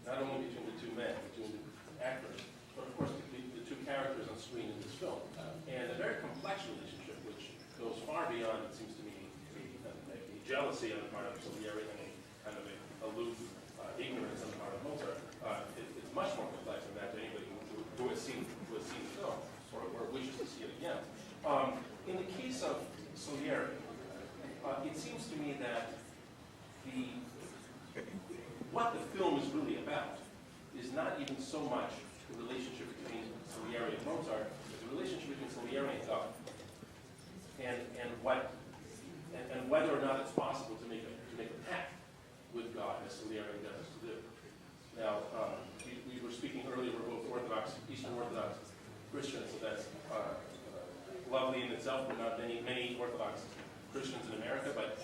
not only between the two men, between the actors, but of course the two characters on screen in this film. And a very complex relationship, which goes far beyond, it seems to me, a jealousy on the part of Salieri and a kind of a aloof ignorance on the part of Mozart. It's much more complex than that to anybody who has seen the film or wishes to see it again. In the case of Salieri, it seems to me that what the film is really about is not even so much the relationship between Salieri and Mozart, but the relationship between Salieri and God, and whether or not it's possible to make a pact with God, as Salieri endeavors to do. Now, we were speaking earlier. We're both Orthodox, Eastern Orthodox Christians, so that's lovely in itself. We're not many Orthodox Christians in America, but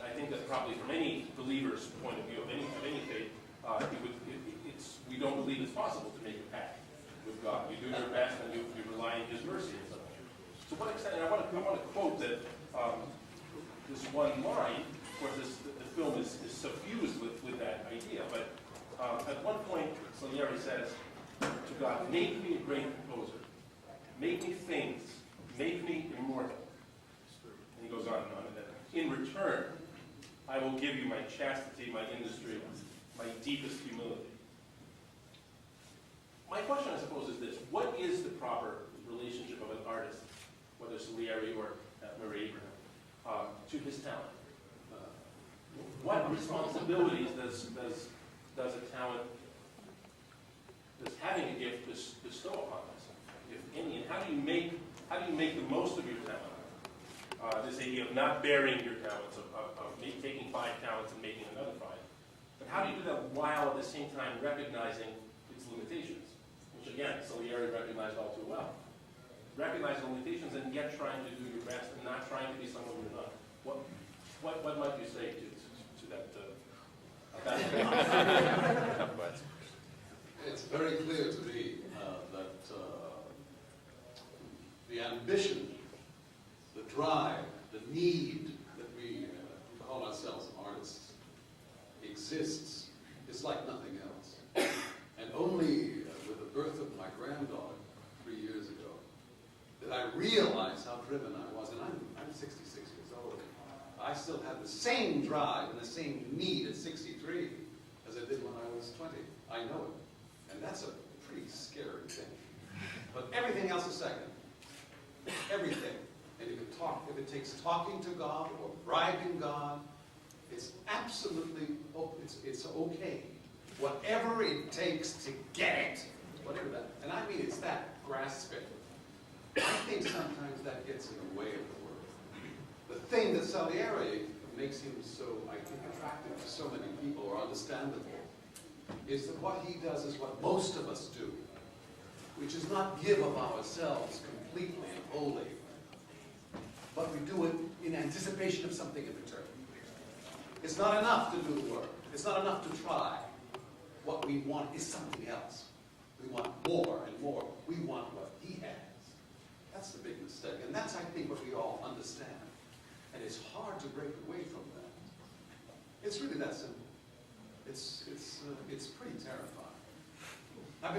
I think that probably from any believer's point of view of any faith, we don't believe it's possible to make a pact with God. You do your best, and you rely on His mercy and so on. To what extent? And I want to quote that this one line, of course, the film is suffused with that idea. But at one point, Salieri says to God, "Make me a great composer, make me famous, make me immortal." And he goes on and on. And then, in return, I will give you my chastity, my industry, my deepest humility. My question, I suppose, is this. What is the proper relationship of an artist, whether Salieri or Murray Abraham, to his talent? What responsibilities does a talent, does having a gift bestow upon us, if any? And how do you make the most of your talent? This idea of not burying your talents, of taking 5 talents and making another 5. But how do you do that while at the same time recognizing its limitations? Which again, Salieri recognized all too well. Recognizing limitations and yet trying to do your best and not trying to be someone you're not. What might you say to that? It's very clear to me that the ambition, the drive, the need that we call ourselves artists exists. It's like nothing else. And only with the birth of my granddaughter 3 years ago did I realize how driven I was. And I'm 66 years old. I still have the same drive and the same need at 63 as I did when I was 20. I know it. And that's a pretty scary thing. But everything else is second. Everything. And if it takes talking to God or bribing God, it's absolutely, it's okay. Whatever it takes to get it. Whatever that, and I mean it's that, grasping. I think sometimes that gets in the way of the work. The thing that Salieri makes him so, I think, attractive to so many people, or understandable, is that what he does is what most of us do, which is not give of ourselves completely and wholly, but we do it in anticipation of something in return. It's not enough to do the work. It's not enough to try. What we want is something else. We want more and more. We want